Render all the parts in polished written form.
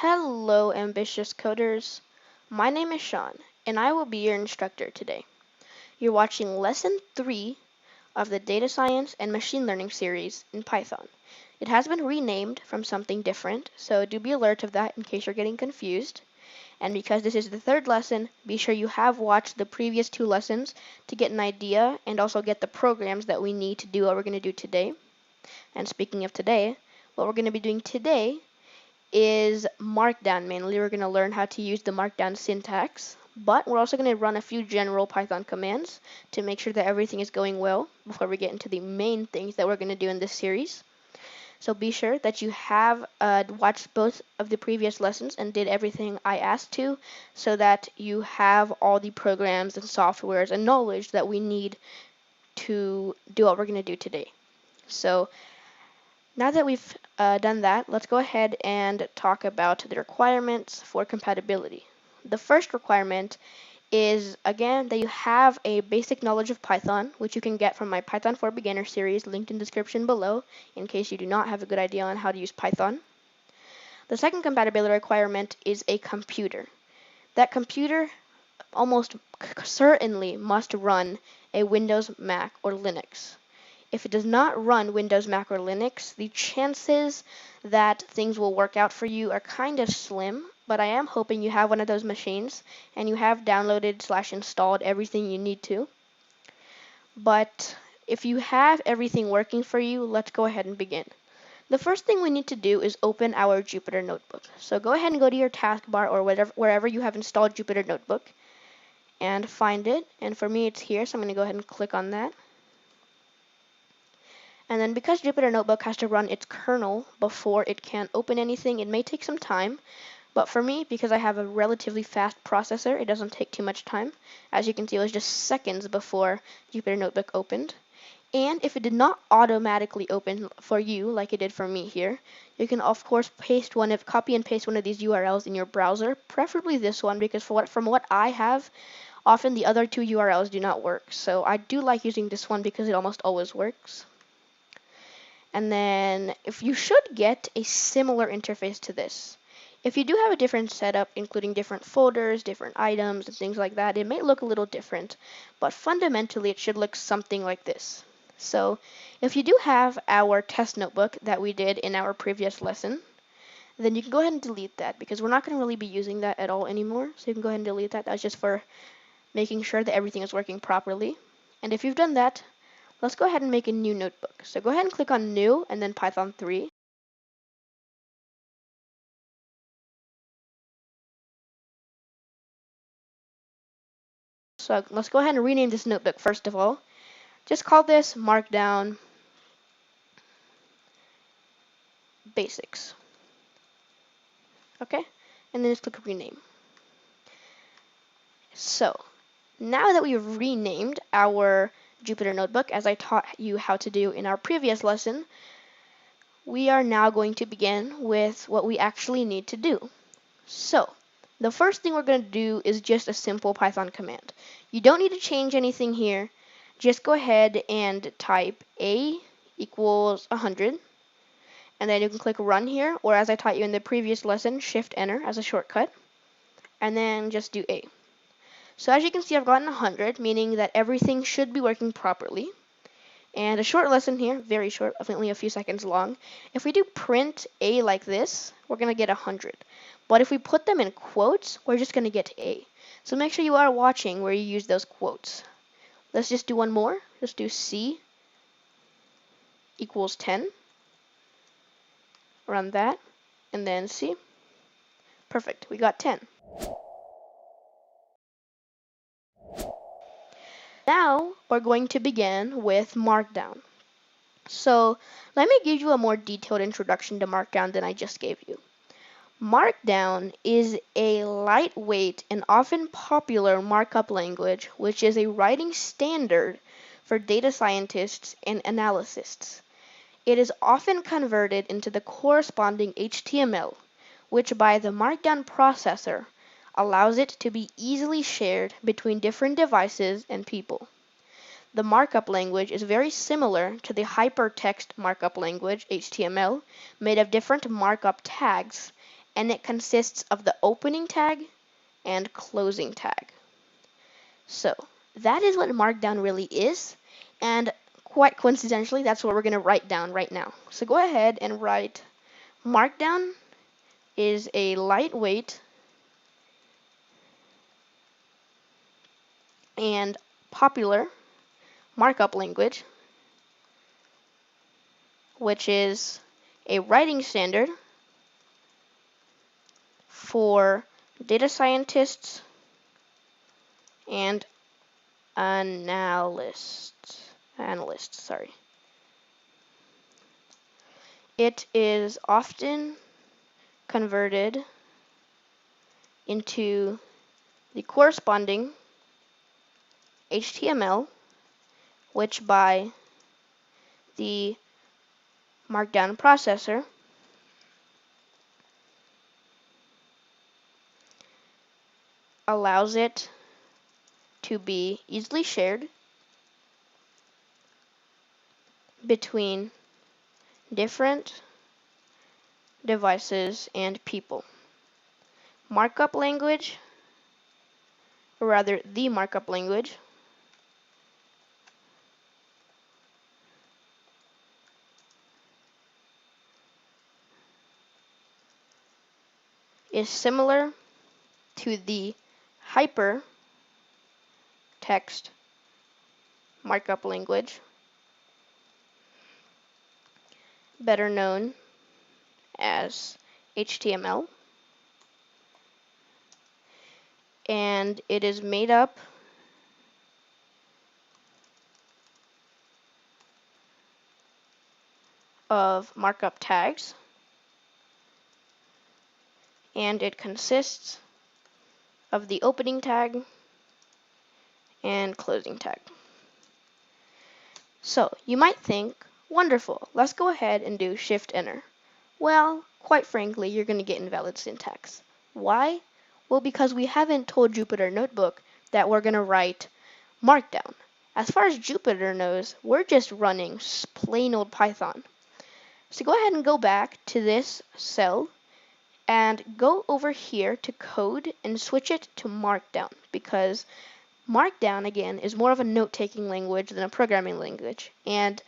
Hello, ambitious coders. My name is Shawn, and I will be your instructor today. You're watching Lesson 3 of the Data Science and Machine Learning series in Python. It has been renamed from something different, so do be alert of that in case you're getting confused. And because this is the third lesson, be sure you have watched the previous 2 lessons to get an idea and also get the programs that we need to do what we're going to do today. And speaking of today, what we're going to be doing today is Markdown mainly. We're going to learn how to use the Markdown syntax, but we're also going to run a few general Python commands to make sure that everything is going well before we get into the main things that we're going to do in this series. So be sure that you have watched both of the previous lessons and did everything I asked to, so that you have all the programs and softwares and knowledge that we need to do what we're going to do today. So now that we've done that, let's go ahead and talk about the requirements for compatibility. The first requirement is, again, that you have a basic knowledge of Python, which you can get from my Python for Beginners series, linked in the description below, in case you do not have a good idea on how to use Python. The second compatibility requirement is a computer. That computer almost certainly must run a Windows, Mac, or Linux. If it does not run Windows, Mac, or Linux, the chances that things will work out for you are kind of slim, but I am hoping you have one of those machines and you have downloaded/installed everything you need to. But if you have everything working for you, let's go ahead and begin. The first thing we need to do is open our Jupyter Notebook. So go ahead and go to your taskbar or wherever you have installed Jupyter Notebook and find it. And for me, it's here, so I'm going to go ahead and click on that. And then because Jupyter Notebook has to run its kernel before it can open anything, it may take some time. But for me, because I have a relatively fast processor, it doesn't take too much time. As you can see, it was just seconds before Jupyter Notebook opened. And if it did not automatically open for you, like it did for me here, you can of course copy and paste one of these URLs in your browser, preferably this one, because from what I have, often the other 2 URLs do not work. So I do like using this one because it almost always works. And then if you should get a similar interface to this. If you do have a different setup, including different folders, different items, and things like that, it may look a little different, but fundamentally it should look something like this. So if you do have our test notebook that we did in our previous lesson, then you can go ahead and delete that, because we're not going to really be using that at all anymore. So you can go ahead and delete that. That's just for making sure that everything is working properly. And if you've done that, let's go ahead and make a new notebook. So go ahead and click on New and then Python 3. So let's go ahead and rename this notebook first of all. Just call this Markdown Basics. Okay? And then just click Rename. So now that we've renamed our Jupyter Notebook, as I taught you how to do in our previous lesson, we are now going to begin with what we actually need to do. So the first thing we're going to do is just a simple Python command. You don't need to change anything here. Just go ahead and type a equals 100. And then you can click Run here, or as I taught you in the previous lesson, Shift-Enter as a shortcut. And then just do a. So as you can see, I've gotten 100, meaning that everything should be working properly. And a short lesson here, very short, only a few seconds long. If we do print a like this, we're going to get 100. But if we put them in quotes, we're just going to get a. So make sure you are watching where you use those quotes. Let's just do one more. Just do C equals 10. Run that, and then C. Perfect, we got 10. Now we're going to begin with Markdown. So let me give you a more detailed introduction to Markdown than I just gave you. Markdown is a lightweight and often popular markup language, which is a writing standard for data scientists and analysts. It is often converted into the corresponding HTML, which by the Markdown processor allows it to be easily shared between different devices and people. The markup language is very similar to the hypertext markup language, HTML, made of different markup tags and it consists of the opening tag and closing tag. So that is what Markdown really is, and quite coincidentally, that's what we're going to write down right now. So go ahead and write Markdown is a lightweight and popular markup language, which is a writing standard for data scientists and analysts. Sorry. It is often converted into the corresponding HTML, which by the Markdown processor allows it to be easily shared between different devices and people. Markup language, or rather the markup language, is similar to the hypertext markup language, better known as HTML, and it is made up of markup tags, and it consists of the opening tag and closing tag. So you might think, wonderful, let's go ahead and do Shift Enter. Well, quite frankly, you're going to get invalid syntax. Why? Well, because we haven't told Jupyter Notebook that we're going to write Markdown. As far as Jupyter knows, we're just running plain old Python. So go ahead and go back to this cell and go over here to code and switch it to Markdown, because Markdown, again, is more of a note-taking language than a programming language. And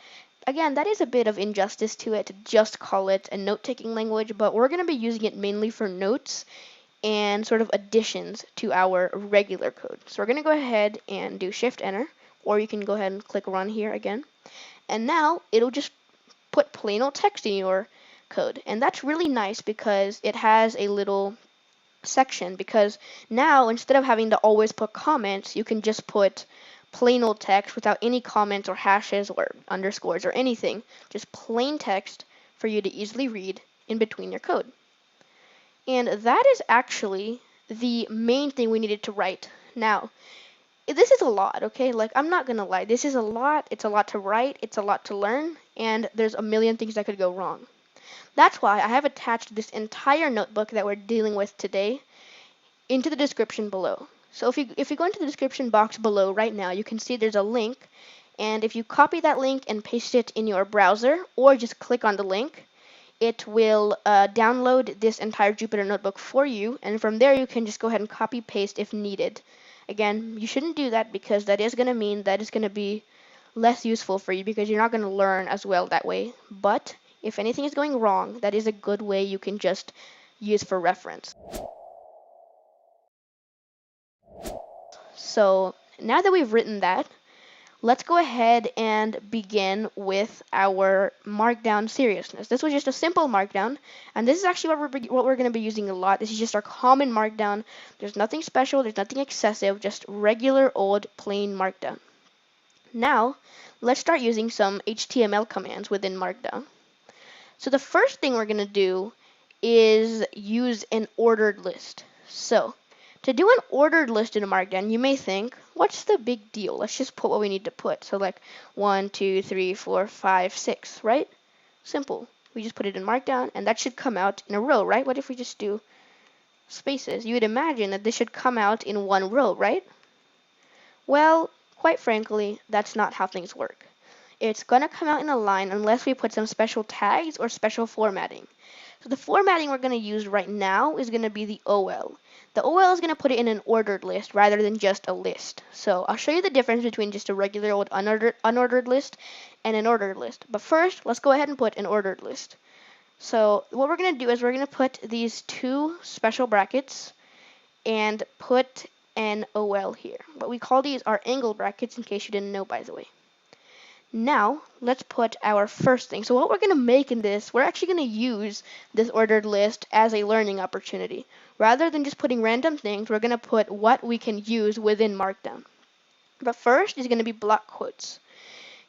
again, that is a bit of injustice to it to just call it a note-taking language, but we're going to be using it mainly for notes and sort of additions to our regular code. So we're going to go ahead and do Shift-Enter, or you can go ahead and click Run here again. And now it'll just put plain old text in your code. And that's really nice because it has a little section, because now instead of having to always put comments, you can just put plain old text without any comments or hashes or underscores or anything, just plain text for you to easily read in between your code. And that is actually the main thing we needed to write. Now, this is a lot, okay? Like, I'm not gonna lie, this is a lot. It's a lot to write, it's a lot to learn, and there's a million things that could go wrong. That's why I have attached this entire notebook that we're dealing with today into the description below. So if you go into the description box below right now, you can see there's a link, and if you copy that link and paste it in your browser, or just click on the link, it will download this entire Jupyter Notebook for you, and from there you can just go ahead and copy paste if needed. Again, you shouldn't do that because that is going to mean that it's going to be less useful for you because you're not going to learn as well that way. But if anything is going wrong, that is a good way you can just use for reference. So now that we've written that, let's go ahead and begin with our Markdown seriousness. This was just a simple Markdown, and this is actually what we're going to be using a lot. This is just our common Markdown. There's nothing special, there's nothing excessive, just regular old plain Markdown. Now, let's start using some HTML commands within Markdown. So the first thing we're going to do is use an ordered list. So to do an ordered list in a Markdown, you may think, what's the big deal? Let's just put what we need to put. So like 1, 2, 3, 4, 5, 6, right? Simple. We just put it in Markdown, and that should come out in a row, right? What if we just do spaces? You would imagine that this should come out in one row, right? Well, quite frankly, that's not how things work. It's going to come out in a line unless we put some special tags or special formatting. So the formatting we're going to use right now is going to be the OL. The OL is going to put it in an ordered list rather than just a list. So I'll show you the difference between just a regular old unordered list and an ordered list. But first, let's go ahead and put an ordered list. So what we're going to do is we're going to put these two special brackets and put an OL here. But we call these our angle brackets in case you didn't know, by the way. Now, let's put our first thing. So what we're going to make in this, we're actually going to use this ordered list as a learning opportunity. Rather than just putting random things, we're going to put what we can use within Markdown. But first is going to be block quotes.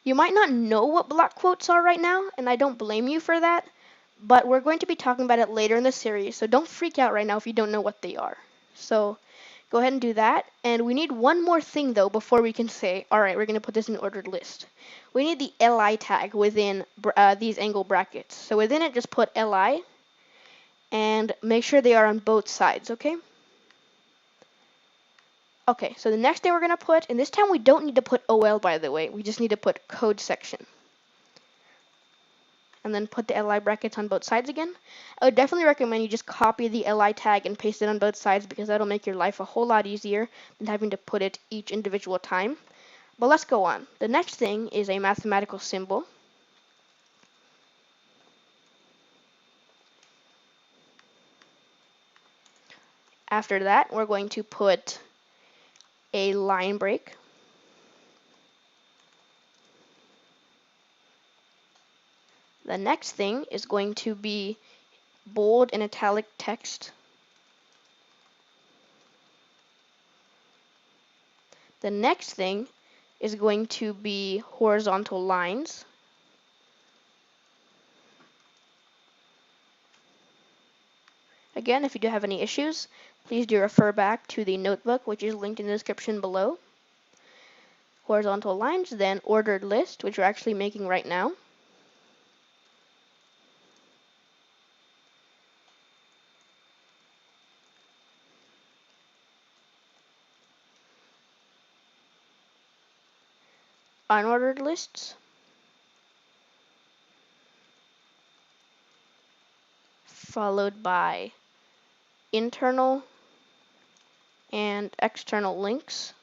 You might not know what block quotes are right now, and I don't blame you for that, but we're going to be talking about it later in the series, so don't freak out right now if you don't know what they are. So go ahead and do that. And we need one more thing though before we can say, all right, we're going to put this in an ordered list. We need the li tag within these angle brackets. So within it, just put li and make sure they are on both sides, okay? Okay, so the next thing we're going to put, and this time we don't need to put OL, by the way. We just need to put code section. And then put the li brackets on both sides again. I would definitely recommend you just copy the li tag and paste it on both sides because that'll make your life a whole lot easier than having to put it each individual time. But let's go on. The next thing is a mathematical symbol. After that, we're going to put a line break. The next thing is going to be bold and italic text. The next thing is going to be horizontal lines. Again, if you do have any issues, please do refer back to the notebook, which is linked in the description below. Horizontal lines, then ordered list, which we're actually making right now. Unordered lists. Followed by internal and external links.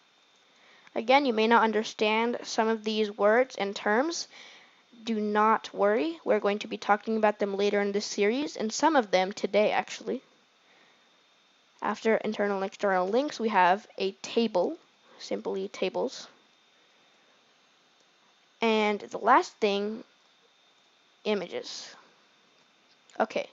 Again, you may not understand some of these words and terms. Do not worry. We're going to be talking about them later in this series, and some of them today, actually. After internal and external links, we have a table, simply tables. And the last thing, images. Okay.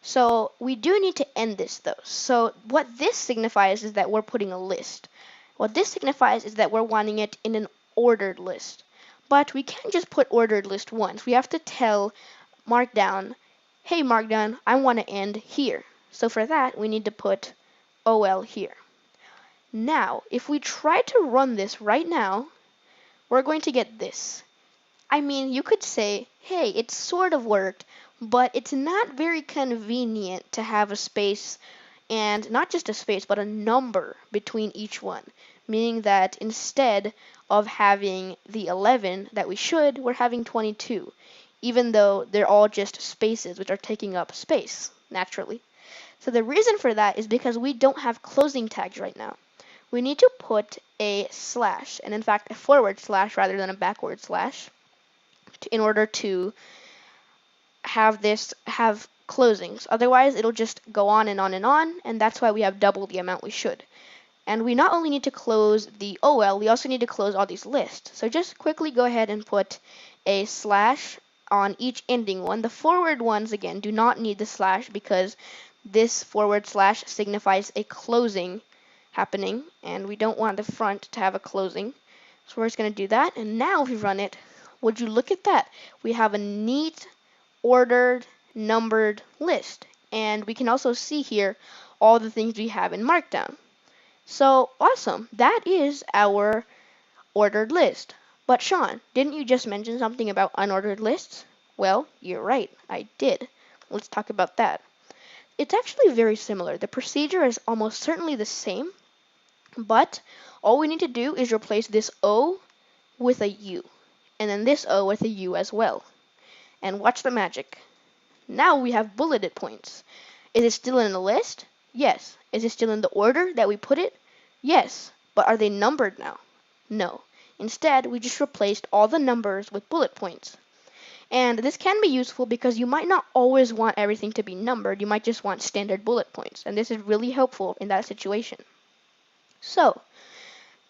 So we do need to end this though. So what this signifies is that we're putting a list. What this signifies is that we're wanting it in an ordered list. But we can't just put ordered list once. We have to tell Markdown, hey Markdown, I want to end here. So for that, we need to put OL here. Now, if we try to run this right now, we're going to get this. I mean, you could say, hey, it sort of worked, but it's not very convenient to have a space, and not just a space, but a number between each one, meaning that instead of having the 11 that we should, we're having 22, even though they're all just spaces which are taking up space, naturally. So the reason for that is because we don't have closing tags right now. We need to put a slash, and in fact a forward slash rather than a backward slash, in order to have this have closings. Otherwise, it'll just go on and on and on, and that's why we have double the amount we should. And we not only need to close the OL, we also need to close all these lists. So just quickly go ahead and put a slash on each ending one. The forward ones, again, do not need the slash because this forward slash signifies a closing happening, and we don't want the front to have a closing. So we're just going to do that, and now if we run it, would you look at that? We have a neat, ordered, numbered list. And we can also see here all the things we have in Markdown. So awesome. That is our ordered list. But Shawn, didn't you just mention something about unordered lists? Well, you're right. I did. Let's talk about that. It's actually very similar. The procedure is almost certainly the same, but all we need to do is replace this O with a U, and then this O with a U as well. And watch the magic. Now we have bulleted points. Is it still in the list? Yes. Is it still in the order that we put it? Yes. But are they numbered now? No. Instead, we just replaced all the numbers with bullet points. And this can be useful because you might not always want everything to be numbered. You might just want standard bullet points. And this is really helpful in that situation. So,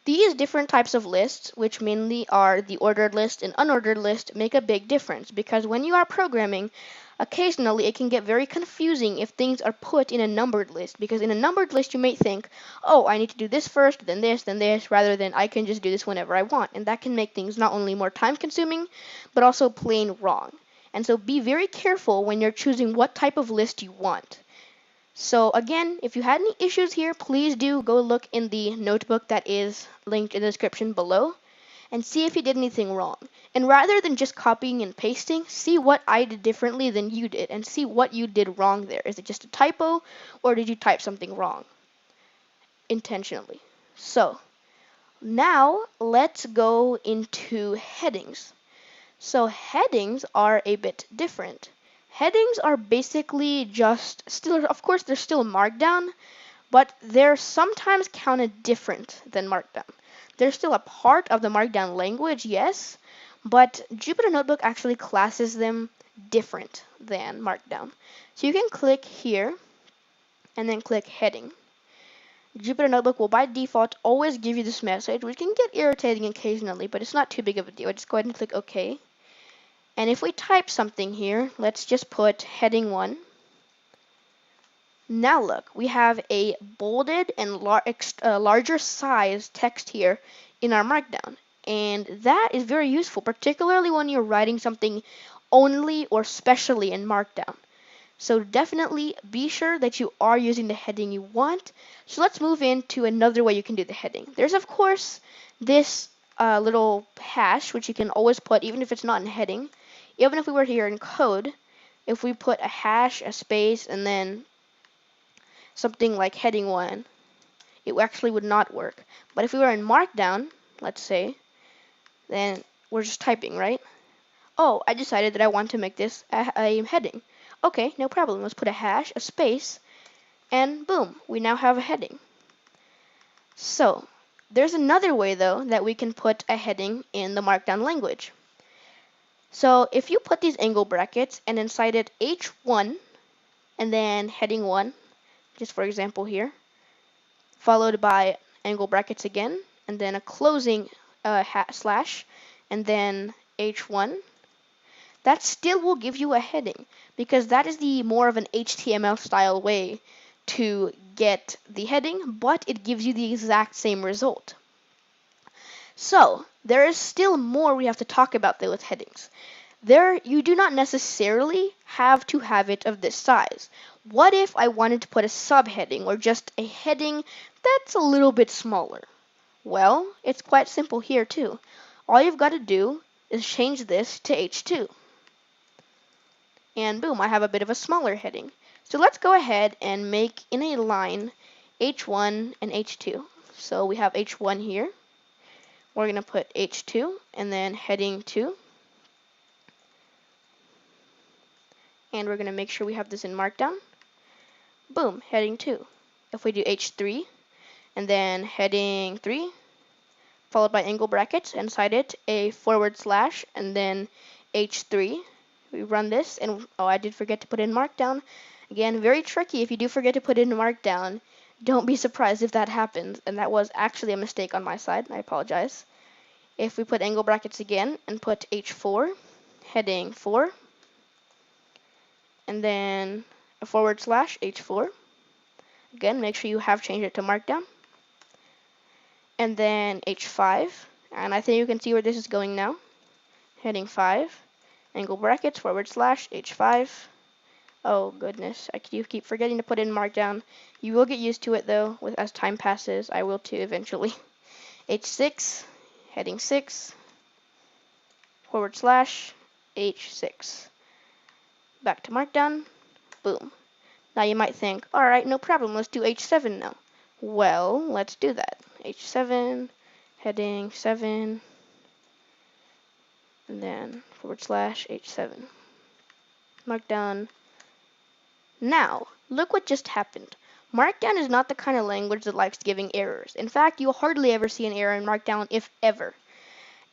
these different types of lists, which mainly are the ordered list and unordered list, make a big difference because when you are programming, occasionally it can get very confusing if things are put in a numbered list, because in a numbered list you may think, oh, I need to do this first, then this, rather than I can just do this whenever I want. And that can make things not only more time consuming, but also plain wrong. And so be very careful when you're choosing what type of list you want. So again, if you had any issues here, please do go look in the notebook that is linked in the description below and see if you did anything wrong. And rather than just copying and pasting, see what I did differently than you did and see what you did wrong there. Is it just a typo or did you type something wrong intentionally? So now let's go into headings. So headings are a bit different. Headings are basically just still, of course, they're still Markdown, but they're sometimes counted different than Markdown. They're still a part of the Markdown language, yes, but Jupyter Notebook actually classes them different than Markdown. So you can click here and then click heading. Jupyter Notebook will by default always give you this message, which can get irritating occasionally, but it's not too big of a deal. Just go ahead and click OK. And if we type something here, let's just put heading 1. Now look, we have a bolded and larger size text here in our Markdown. And that is very useful, particularly when you're writing something only or specially in Markdown. So definitely be sure that you are using the heading you want. So let's move into another way you can do the heading. There's, of course, this little hash, which you can always put even if it's not in heading. Even if we were here in code, if we put a hash, a space, and then something like heading 1, it actually would not work. But if we were in Markdown, let's say, then we're just typing, right? Oh, I decided that I want to make this a heading. Okay, no problem. Let's put a hash, a space, and boom, we now have a heading. So, there's another way, though, that we can put a heading in the Markdown language. So if you put these angle brackets and inside it H1 and then heading 1, just for example here, followed by angle brackets again, and then a closing slash, and then H1, that still will give you a heading because that is the more of an HTML style way to get the heading, but it gives you the exact same result. So there is still more we have to talk about though with headings. You do not necessarily have to have it of this size. What if I wanted to put a subheading or just a heading that's a little bit smaller? Well, it's quite simple here too. All you've got to do is change this to H2. And boom, I have a bit of a smaller heading. So let's go ahead and make in a line H1 and H2. So we have H1 here. We're going to put H2 and then heading 2. And we're going to make sure we have this in Markdown. Boom, heading 2. If we do H3 and then heading 3, followed by angle brackets, inside it a / and then H3. We run this, and oh, I did forget to put in Markdown. Again, very tricky if you do forget to put in Markdown. Don't be surprised if that happens, and that was actually a mistake on my side. I apologize. If we put angle brackets again and put H4, heading 4, and then a / H4. Again, make sure you have changed it to Markdown. And then H5, and I think you can see where this is going now. Heading 5, angle brackets / H5. Oh goodness, you keep forgetting to put in Markdown. You will get used to it though, as time passes. I will too eventually. H6, heading 6, / H6. Back to Markdown. Boom. Now you might think, alright, no problem, let's do H7 now. Well, let's do that. H7, heading 7, and then / H7. Markdown, Now, look what just happened. Markdown is not the kind of language that likes giving errors. In fact, you'll hardly ever see an error in Markdown, if ever.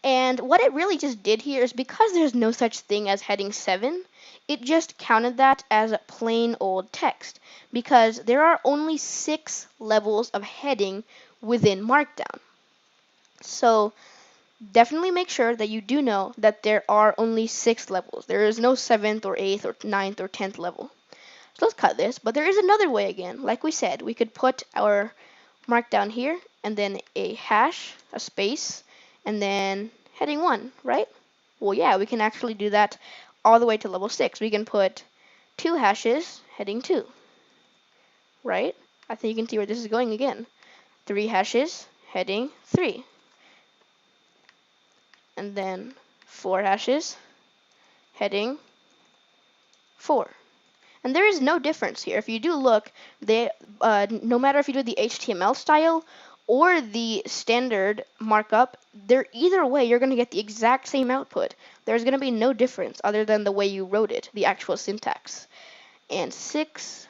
And what it really just did here is because there's no such thing as heading 7, it just counted that as plain old text because there are only 6 levels of heading within Markdown. So definitely make sure that you do know that there are only 6 levels. There is no 7th or 8th or 9th or 10th level. So let's cut this, but there is another way again. Like we said, we could put our Markdown here and then a hash, a space, and then heading 1, right? Well, yeah, we can actually do that all the way to level 6. We can put 2 hashes, heading 2, right? I think you can see where this is going again. 3 hashes, heading 3. And then 4 hashes, heading 4. And there is no difference here. If you do look, no matter if you do the HTML style or the standard markup, either way, you're going to get the exact same output. There's going to be no difference other than the way you wrote it, the actual syntax. And 6,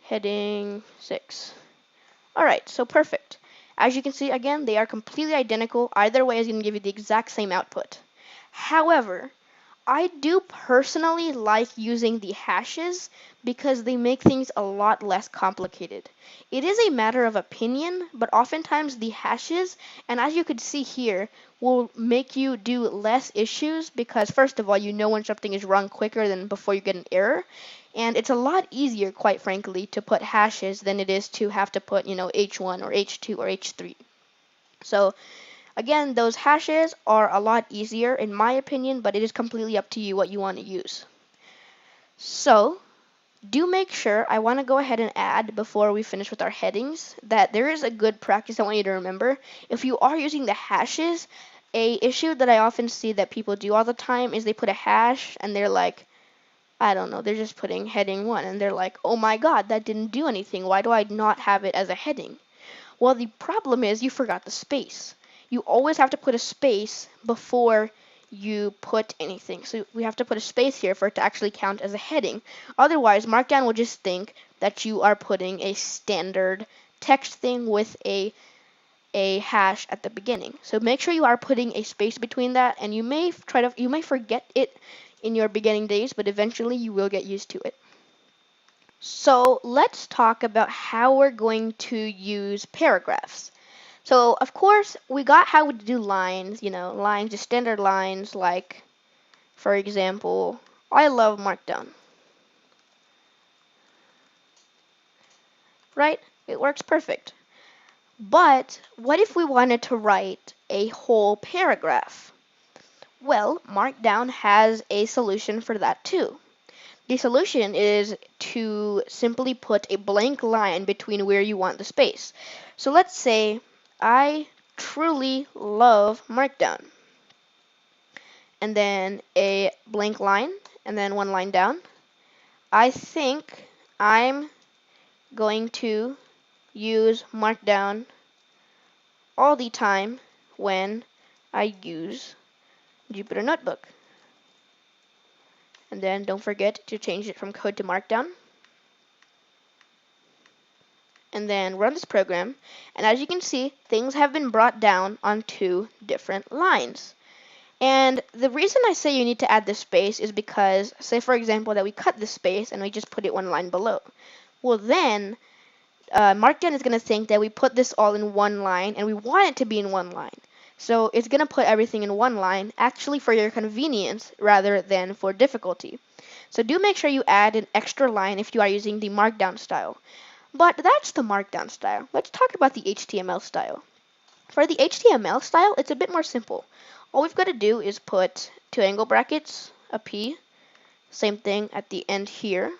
heading 6. All right, so perfect. As you can see, again, they are completely identical. Either way is going to give you the exact same output. However, I do personally like using the hashes because they make things a lot less complicated. It is a matter of opinion, but oftentimes the hashes, and as you could see here, will make you do less issues because first of all, you know when something is wrong quicker than before you get an error. And it's a lot easier, quite frankly, to put hashes than it is to have to put, H1 or H2 or H3. So again, those hashes are a lot easier in my opinion, but it is completely up to you what you want to use. So do make sure, I want to go ahead and add before we finish with our headings, that there is a good practice I want you to remember. If you are using the hashes, a issue that I often see that people do all the time is they put a hash and they're like, I don't know, they're just putting heading 1 and they're like, oh my god, that didn't do anything. Why do I not have it as a heading? Well, the problem is you forgot the space. You always have to put a space before you put anything. So we have to put a space here for it to actually count as a heading. Otherwise, Markdown will just think that you are putting a standard text thing with a hash at the beginning. So make sure you are putting a space between that, and you may forget it in your beginning days, but eventually you will get used to it. So let's talk about how we're going to use paragraphs. So of course we got how to do lines, lines, just standard lines, like for example, I love Markdown. Right? It works perfect. But what if we wanted to write a whole paragraph? Well, Markdown has a solution for that too. The solution is to simply put a blank line between where you want the space. So let's say I truly love Markdown. And then a blank line, and then one line down. I think I'm going to use Markdown all the time when I use Jupyter Notebook. And then don't forget to change it from code to Markdown. And then run this program, and as you can see, things have been brought down on 2 different lines. And the reason I say you need to add this space is because, say for example that we cut this space and we just put it 1 line below. Well then, Markdown is going to think that we put this all in 1 line and we want it to be in 1 line. So it's going to put everything in 1 line, actually for your convenience rather than for difficulty. So do make sure you add an extra line if you are using the Markdown style. But that's the Markdown style. Let's talk about the HTML style. For the HTML style, it's a bit more simple. All we've got to do is put 2 angle brackets, a P, same thing at the end here,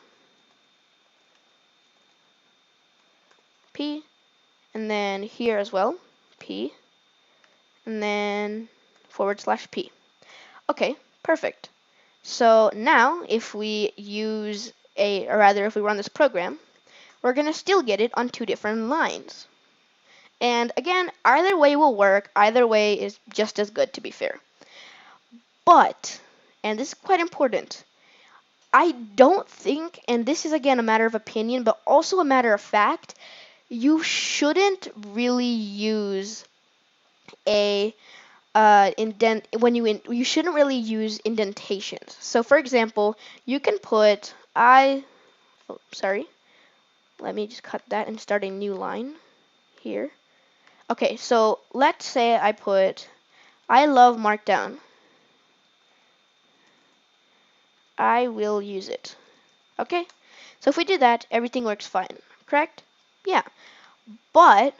P, and then here as well, P, and then /P. Okay, perfect. So now if we if we run this program, we're going to still get it on 2 different lines. And again, either way will work. Either way is just as good, to be fair. But, and this is quite important, I don't think, and this is again a matter of opinion, but also a matter of fact, you shouldn't really use a you shouldn't really use indentations. So for example, you can put sorry, let me just cut that and start a new line here. Okay, so let's say I put I love Markdown. I will use it. Okay? So if we do that, everything works fine. Correct? Yeah. But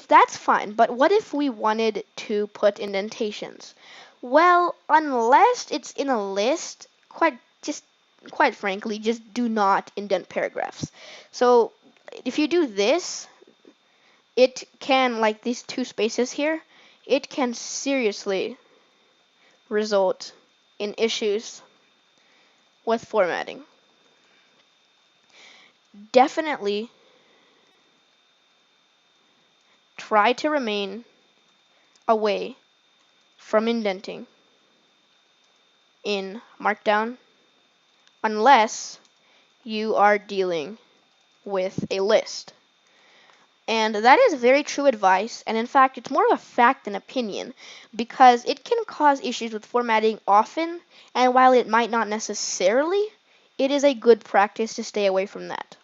that's fine, but what if we wanted to put indentations? Well, unless it's in a list, quite frankly, just do not indent paragraphs. So if you do this, it can, like these two spaces here, it can seriously result in issues with formatting. Definitely try to remain away from indenting in Markdown unless you are dealing with a list. And that is very true advice, and in fact, it's more of a fact than opinion, because it can cause issues with formatting often, and while it might not necessarily, it is a good practice to stay away from that.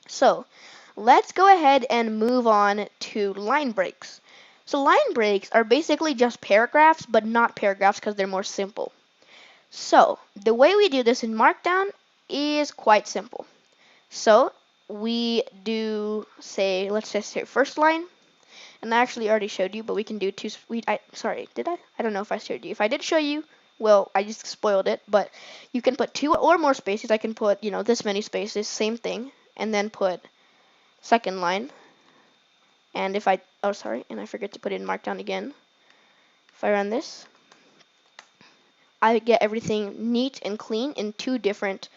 So, let's go ahead and move on to line breaks. So line breaks are basically just paragraphs, but not paragraphs because they're more simple. So, the way we do this in Markdown is quite simple. So, we do, say, let's just say first line, and I actually already showed you, but we can do two, sorry, did I? I don't know if I showed you. If I did show you, well, I just spoiled it, but you can put 2 or more spaces. I can put, this many spaces, same thing, and then put second line, and if I, oh, sorry, and I forget to put it in Markdown again. If I run this, I get everything neat and clean in 2 different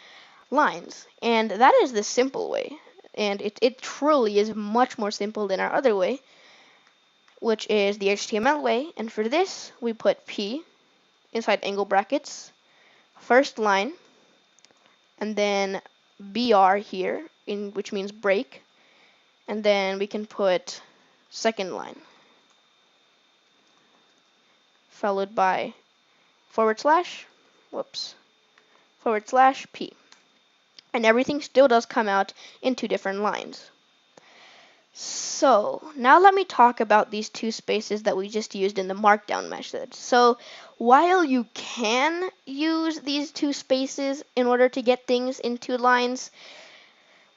lines, and that is the simple way, and it truly is much more simple than our other way, which is the HTML way. And for this, we put P inside angle brackets, first line, and then BR here, which means break, and then we can put second line, followed by / P. And everything still does come out in 2 different lines. So now let me talk about these 2 spaces that we just used in the Markdown method. So while you can use these 2 spaces in order to get things in 2 lines,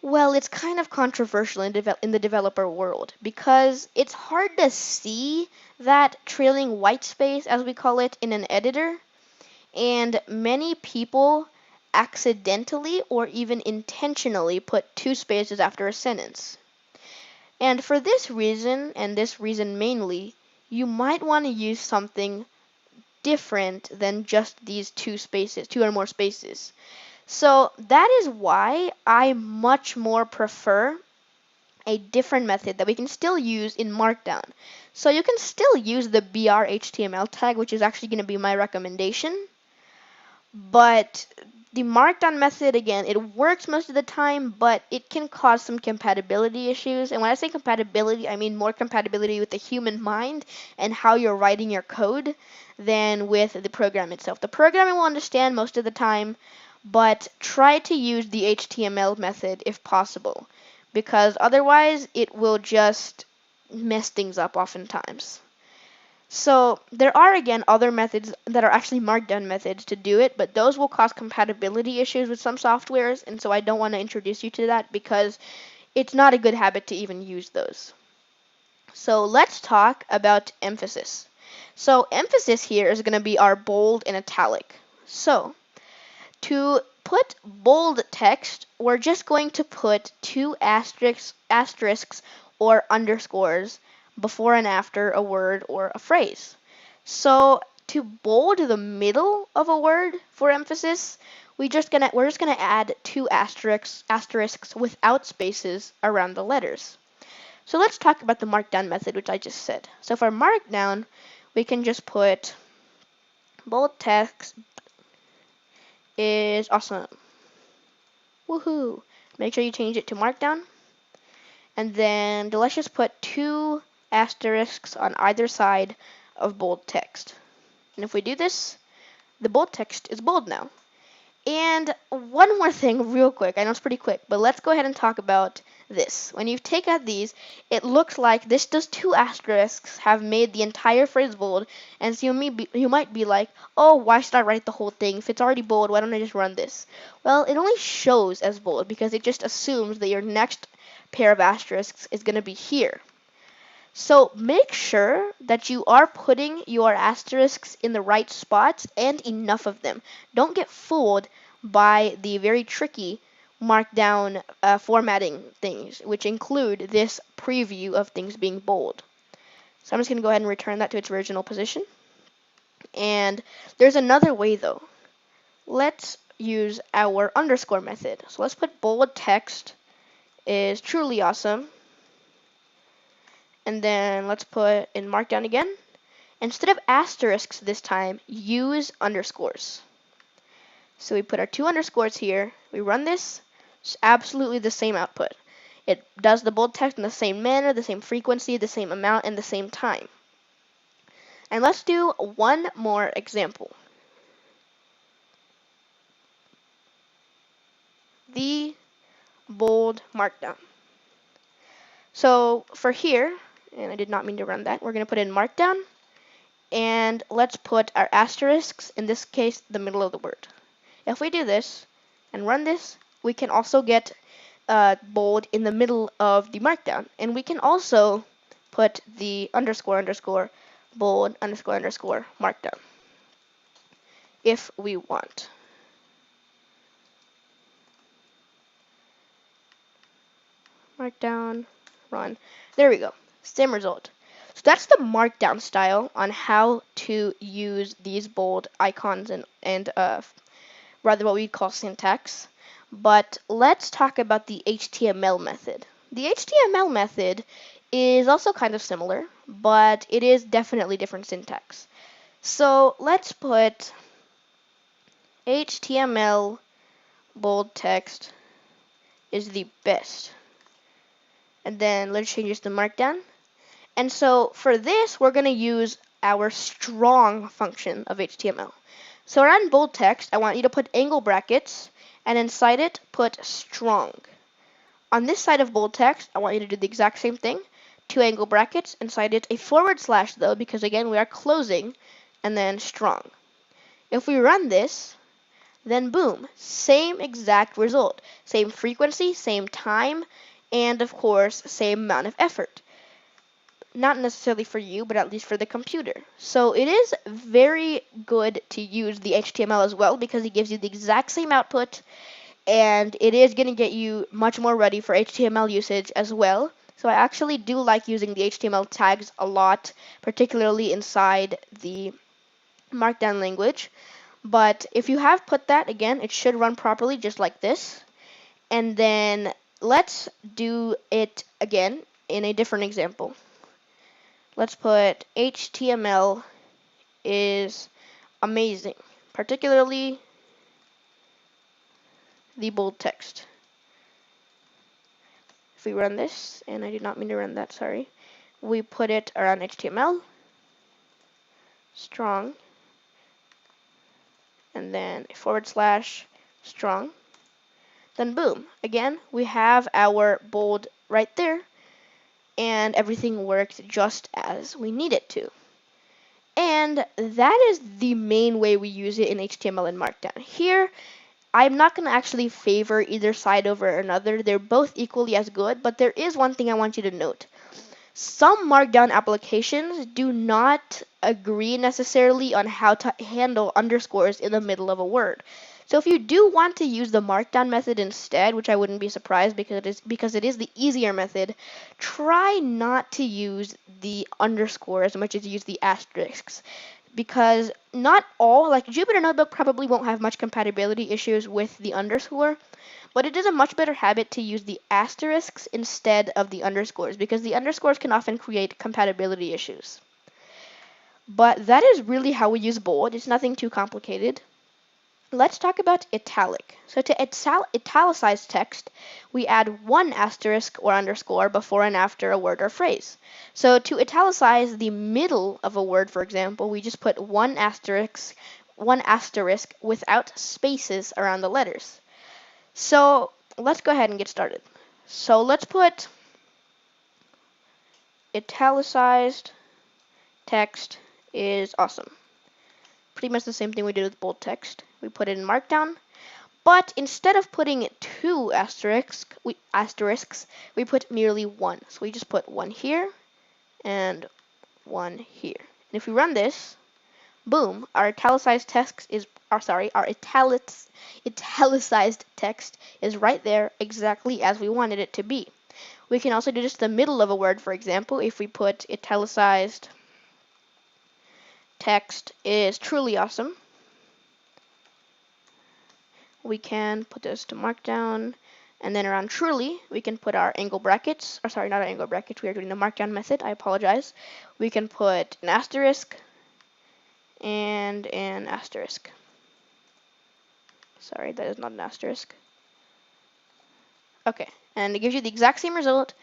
well, it's kind of controversial in the developer world, because it's hard to see that trailing white space, as we call it, in an editor, and many people accidentally or even intentionally put 2 spaces after a sentence. And for this reason, and this reason mainly, you might want to use something different than just these 2 spaces, 2 or more spaces. So that is why I much more prefer a different method that we can still use in Markdown. So you can still use the BR HTML tag, which is actually going to be my recommendation. But the Markdown method, again, it works most of the time, but it can cause some compatibility issues. And when I say compatibility, I mean more compatibility with the human mind and how you're writing your code than with the program itself. The program will understand most of the time, but try to use the HTML method if possible, because otherwise it will just mess things up oftentimes. So there are, again, other methods that are actually Markdown methods to do it, but those will cause compatibility issues with some softwares, and so I don't want to introduce you to that because it's not a good habit to even use those. So let's talk about emphasis. So emphasis here is going to be our bold and italic. So to put bold text, we're just going to put 2 asterisks or underscores before and after a word or a phrase. So to bold the middle of a word for emphasis, we're just gonna add 2 asterisks without spaces around the letters. So let's talk about the Markdown method, which I just said. So for Markdown, we can just put bold text is awesome. Woohoo! Make sure you change it to Markdown. And then let's just put 2 asterisks on either side of bold text. And if we do this, the bold text is bold now. And one more thing real quick, I know it's pretty quick, but let's go ahead and talk about this. When you take out these, it looks like does 2 asterisks have made the entire phrase bold, and so you might be like, oh, why should I write the whole thing? If it's already bold, why don't I just run this? Well, it only shows as bold because it just assumes that your next pair of asterisks is going to be here. So make sure that you are putting your asterisks in the right spots and enough of them. Don't get fooled by the very tricky Markdown formatting things, which include this preview of things being bold. So I'm just going to go ahead and return that to its original position. And there's another way though. Let's use our underscore method. So let's put bold text is truly awesome. And then let's put in Markdown again. Instead of asterisks this time, use underscores. So we put our 2 underscores here. We run this. It's absolutely the same output. It does the bold text in the same manner, the same frequency, the same amount, and the same time. And let's do one more example. The bold Markdown. So for here, and I did not mean to run that, we're going to put in Markdown. And let's put our asterisks, in this case, the middle of the word. If we do this and run this, we can also get bold in the middle of the Markdown. And we can also put the underscore underscore bold underscore underscore Markdown if we want. Markdown, run. There we go. Same result. So that's the Markdown style on how to use these bold icons and rather what we'd call syntax. But let's talk about the HTML method. The HTML method is also kind of similar, but it is definitely different syntax. So let's put HTML bold text is the best. And then let's change this to Markdown. And so for this, we're going to use our strong function of HTML. So around bold text, I want you to put angle brackets, and inside it, put strong. On this side of bold text, I want you to do the exact same thing. 2 angle brackets, inside it a / though, because again, we are closing, and then strong. If we run this, then boom, same exact result. Same frequency, same time, and of course, same amount of effort. Not necessarily for you, but at least for the computer. So it is very good to use the HTML as well because it gives you the exact same output, and it is going to get you much more ready for HTML usage as well. So I actually do like using the HTML tags a lot, particularly inside the Markdown language. But if you have put that, again, it should run properly just like this. And then let's do it again in a different example. Let's put HTML is amazing, particularly the bold text. If we run this, and I did not mean to run that, sorry, we put it around HTML, strong, and then a / strong, then boom, again, we have our bold right there, and everything works just as we need it to. And that is the main way we use it in HTML and Markdown. Here, I'm not going to actually favor either side over another. They're both equally as good, but there is one thing I want you to note. Some Markdown applications do not agree necessarily on how to handle underscores in the middle of a word. So if you do want to use the Markdown method instead, which I wouldn't be surprised because it is the easier method, try not to use the underscore as much as you use the asterisks. Because not all, like Jupyter Notebook probably won't have much compatibility issues with the underscore, but it is a much better habit to use the asterisks instead of the underscores, because the underscores can often create compatibility issues. But that is really how we use bold. It's nothing too complicated. let's talk about italic. So to italicize text, we add one asterisk or underscore before and after a word or phrase. So to italicize the middle of a word, for example, we just put one asterisk without spaces around the letters. So let's go ahead and get started. So let's put italicized text is awesome. Pretty much the same thing we did with bold text. We put it in Markdown, but instead of putting two asterisks, we put merely one. So we just put one here and one here. And if we run this, boom, our italicized text is, italicized text is right there exactly as we wanted it to be. We can also do just the middle of a word, for example, if we put italicized text is truly awesome. We can put this to Markdown, and then around truly, we can put our angle brackets, or sorry, not our angle brackets, we are doing the Markdown method, I apologize. We can put an asterisk and an asterisk. Sorry, that is not an asterisk. Okay, and it gives you the exact same result,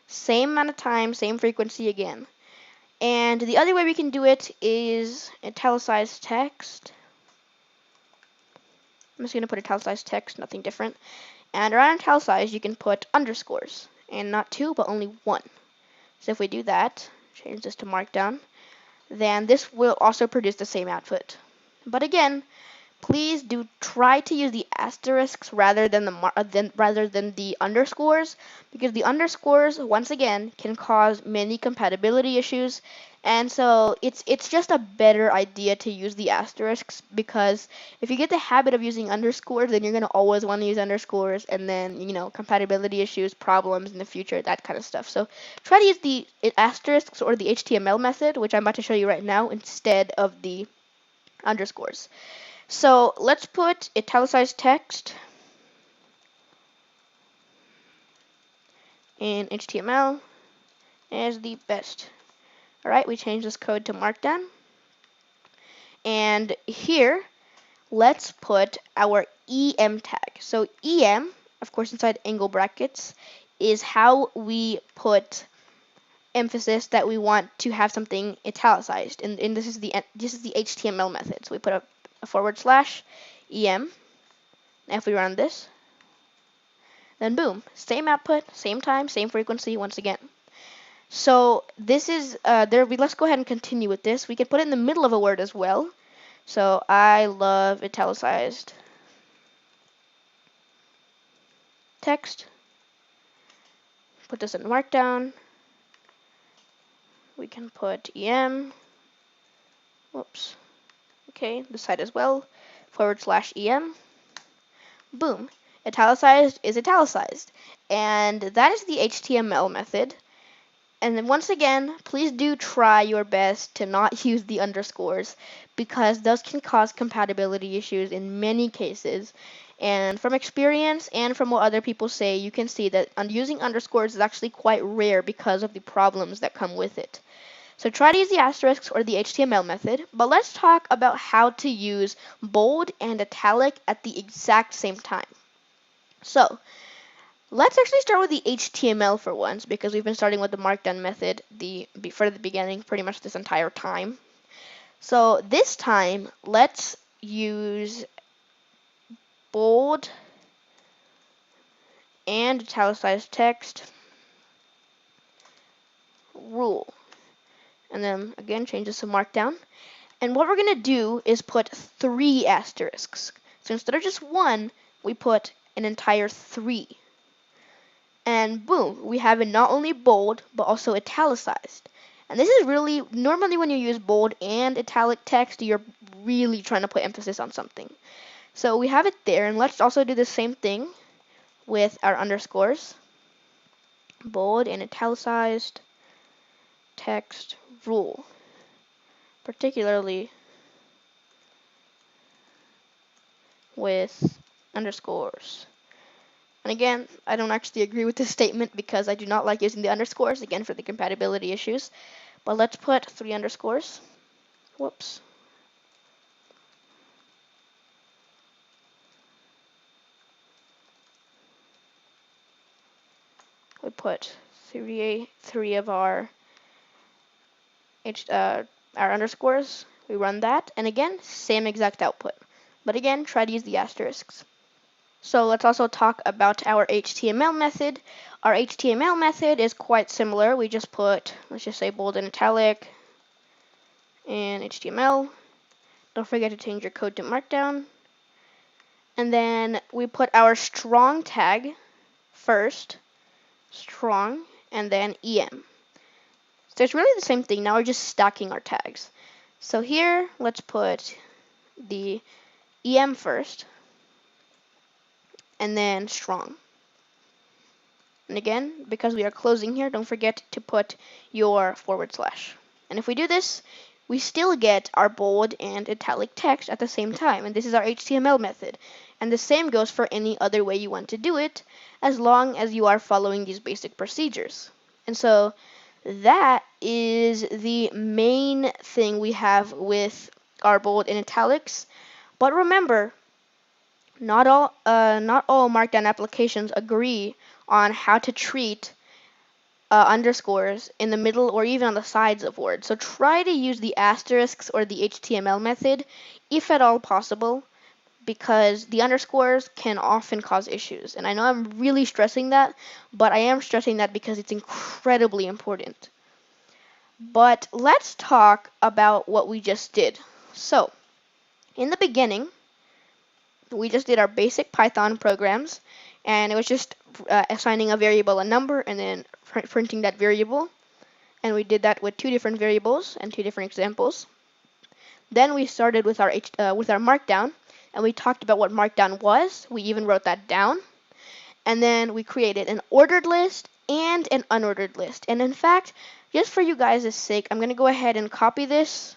same amount of time, same frequency again. And the other way we can do it is italicized text. I'm just going to put italicized text, nothing different. And around italicized, you can put underscores. And not two, but only one. So if we do that, change this to Markdown, then this will also produce the same output. But again, please do try to use the asterisks rather than the underscores, because the underscores, once again, can cause many compatibility issues. And so it's just a better idea to use the asterisks, because if you get the habit of using underscores, then you're going to always want to use underscores, and then, you know, compatibility issues, problems in the future, that kind of stuff. So try to use the asterisks or the HTML method, which I'm about to show you right now, instead of the underscores. So let's put italicized text in HTML as the best. Alright, we change this code to Markdown. And here, let's put our EM tag. So EM, of course, inside angle brackets, is how we put emphasis that we want to have something italicized. And this is the HTML method. So we put a / EM. Now if we run this, then boom, same output, same time, same frequency once again. So this is, let's go ahead and continue with this. We can put it in the middle of a word as well. So I love italicized text. Put this in Markdown. We can put EM. Whoops. Okay, this side as well. / EM. Boom. Italicized is italicized. And that is the HTML method. And then once again, please do try your best to not use the underscores, because those can cause compatibility issues in many cases. And from experience and from what other people say, you can see that using underscores is actually quite rare because of the problems that come with it. So try to use the asterisks or the HTML method, but let's talk about how to use bold and italic at the exact same time. So let's actually start with the HTML for once, because we've been starting with the Markdown method for the beginning pretty much this entire time. So this time, let's use bold and italicized text rule. And then again, change this to Markdown. And what we're going to do is put 3 asterisks. So instead of just 1, we put an entire 3. And boom, we have it not only bold, but also italicized. And this is really, normally when you use bold and italic text, you're really trying to put emphasis on something. So we have it there, and let's also do the same thing with our underscores. Bold and italicized text rule, particularly with underscores. And again, I don't actually agree with this statement because I do not like using the underscores, again, for the compatibility issues. But let's put 3 underscores. Whoops. put three of our underscores. We run that, and again, same exact output. But again, try to use the asterisks. So let's also talk about our HTML method. Our HTML method is quite similar. We just put, let's just say bold and italic in HTML. Don't forget to change your code to Markdown. And then we put our strong tag first, strong, and then EM. So it's really the same thing. Now we're just stacking our tags. So here, let's put the EM first, and then strong. And again, because we are closing here, don't forget to put your /. And if we do this, we still get our bold and italic text at the same time. And this is our HTML method. And the same goes for any other way you want to do it, as long as you are following these basic procedures. And so that is the main thing we have with our bold and italics. But remember, not all Markdown applications agree on how to treat underscores in the middle or even on the sides of words. So try to use the asterisks or the HTML method if at all possible, because the underscores can often cause issues. And I know I'm really stressing that, but I am stressing that because it's incredibly important. But let's talk about what we just did. So in the beginning, we just did our basic Python programs, and it was just assigning a variable a number and then printing that variable. And we did that with two different variables and two different examples. Then we started with our Markdown, and we talked about what Markdown was. We even wrote that down. And then we created an ordered list and an unordered list. And in fact, just for you guys' sake, I'm going to go ahead and copy this,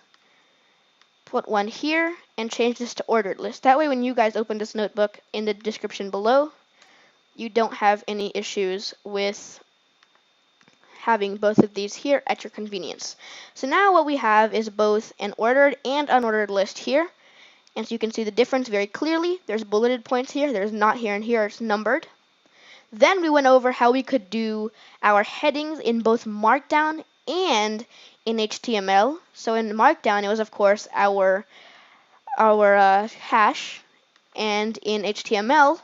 put one here, and change this to ordered list. That way when you guys open this notebook in the description below, you don't have any issues with having both of these here at your convenience. So now what we have is both an ordered and unordered list here. And so you can see the difference very clearly. There's bulleted points here. There's not here and here. It's numbered. Then we went over how we could do our headings in both Markdown and in HTML. So in Markdown, it was, of course, our hash. And in HTML,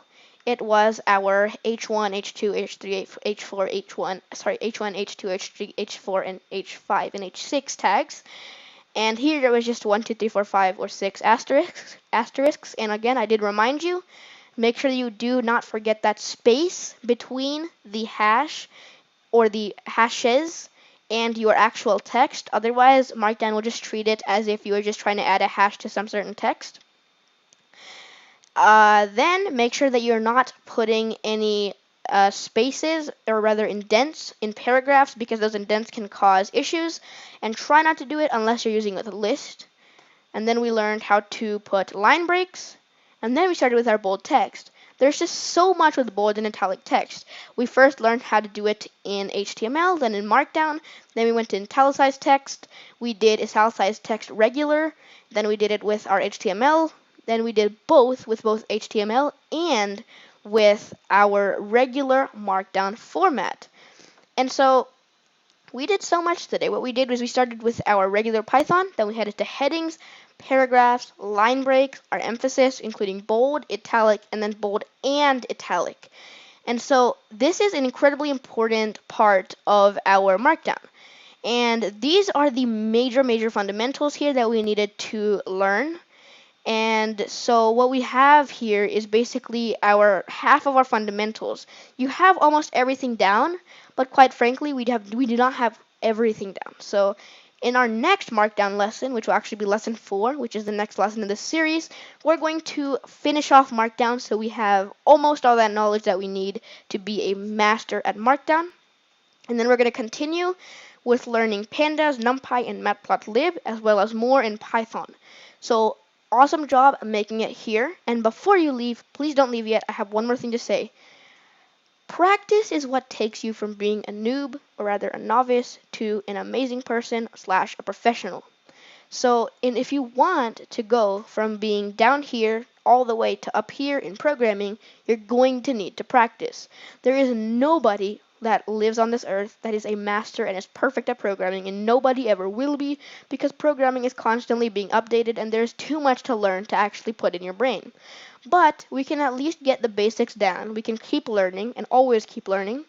it was our H1, H2, H3, H4, H1, H1, H2, H3, H4, and H5 and H6 tags. And here there was just 1, 2, 3, 4, 5, or 6 asterisks. And again, I did remind you, make sure you do not forget that space between the hash or the hashes and your actual text. Otherwise, Markdown will just treat it as if you were just trying to add a hash to some certain text. Then make sure that you're not putting any spaces, or rather indents, in paragraphs, because those indents can cause issues, and try not to do it unless you're using it with a list. And then we learned how to put line breaks, and then we started with our bold text. There's just so much with bold and italic text. We first learned how to do it in HTML, then in Markdown, then we went to italicized text, we did italicized text regular, then we did it with our HTML, then we did both with both HTML and with our regular Markdown format. And so we did so much today. What we did was we started with our regular Python, then we headed to headings, paragraphs, line breaks, our emphasis, including bold, italic, and then bold and italic. And so this is an incredibly important part of our Markdown. And these are the major fundamentals here that we needed to learn. And so what we have here is basically our half of our fundamentals. You have almost everything down, but quite frankly, we do not have everything down. So in our next Markdown lesson, which will actually be lesson 4, which is the next lesson in this series, we're going to finish off Markdown so we have almost all that knowledge that we need to be a master at Markdown. And then we're going to continue with learning pandas, numpy, and matplotlib, as well as more in Python. So awesome job making it here. And before you leave, please don't leave yet. I have one more thing to say. Practice is what takes you from being a noob, or rather a novice, to an amazing person / a professional. So, if you want to go from being down here all the way to up here in programming, you're going to need to practice. There is nobody, that lives on this earth that is a master and is perfect at programming, and nobody ever will be, because programming is constantly being updated and there's too much to learn to actually put in your brain. But we can at least get the basics down. We can keep learning and always keep learning.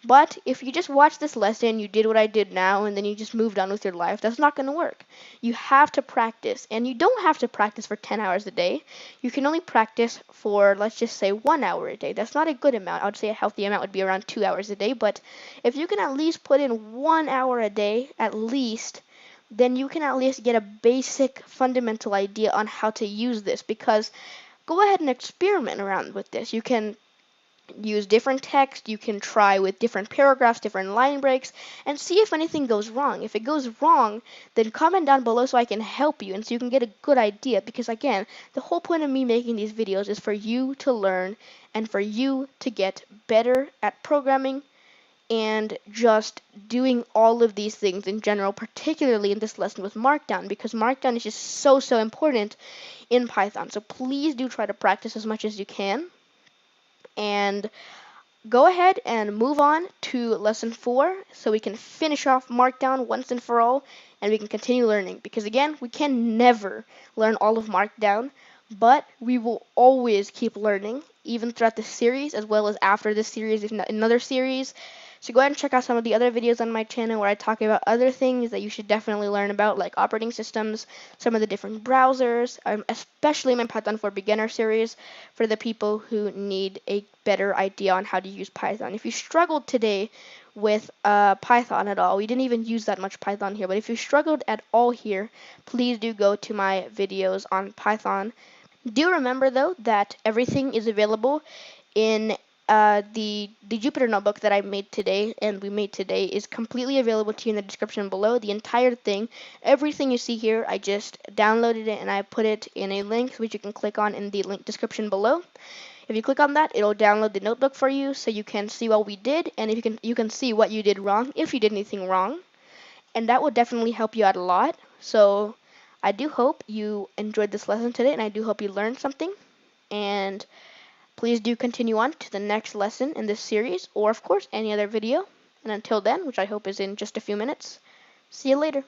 But if you just watch this lesson, you did what I did now, and then you just moved on with your life, that's not going to work. You have to practice, and you don't have to practice for 10 hours a day. You can only practice for, let's just say, 1 hour a day. That's not a good amount. I would say a healthy amount would be around 2 hours a day, but if you can at least put in 1 hour a day, at least, then you can at least get a basic fundamental idea on how to use this, because go ahead and experiment around with this. You can use different text, you can try with different paragraphs, different line breaks, and see if anything goes wrong. If it goes wrong, then comment down below so I can help you and so you can get a good idea, because again, the whole point of me making these videos is for you to learn and for you to get better at programming and just doing all of these things in general, particularly in this lesson with Markdown, because Markdown is just so important in Python. So please do try to practice as much as you can. And go ahead and move on to lesson 4 so we can finish off Markdown once and for all, and we can continue learning, because again, we can never learn all of Markdown, but we will always keep learning, even throughout this series as well as after this series, if not another series. So go ahead and check out some of the other videos on my channel where I talk about other things that you should definitely learn about, like operating systems, some of the different browsers, especially my Python for Beginner series for the people who need a better idea on how to use Python. If you struggled today with Python at all, we didn't even use that much Python here, but if you struggled at all here, please do go to my videos on Python. Do remember though that everything is available in the Jupyter notebook that I made today and we made today is completely available to you in the description below. The entire thing, everything you see here, I just downloaded it and I put it in a link which you can click on in the link description below. If you click on that, it'll download the notebook for you so you can see what we did, and if you can see what you did wrong if you did anything wrong, and that will definitely help you out a lot. So I do hope you enjoyed this lesson today, and I do hope you learned something, and please do continue on to the next lesson in this series, or of course any other video. And until then, which I hope is in just a few minutes, see you later.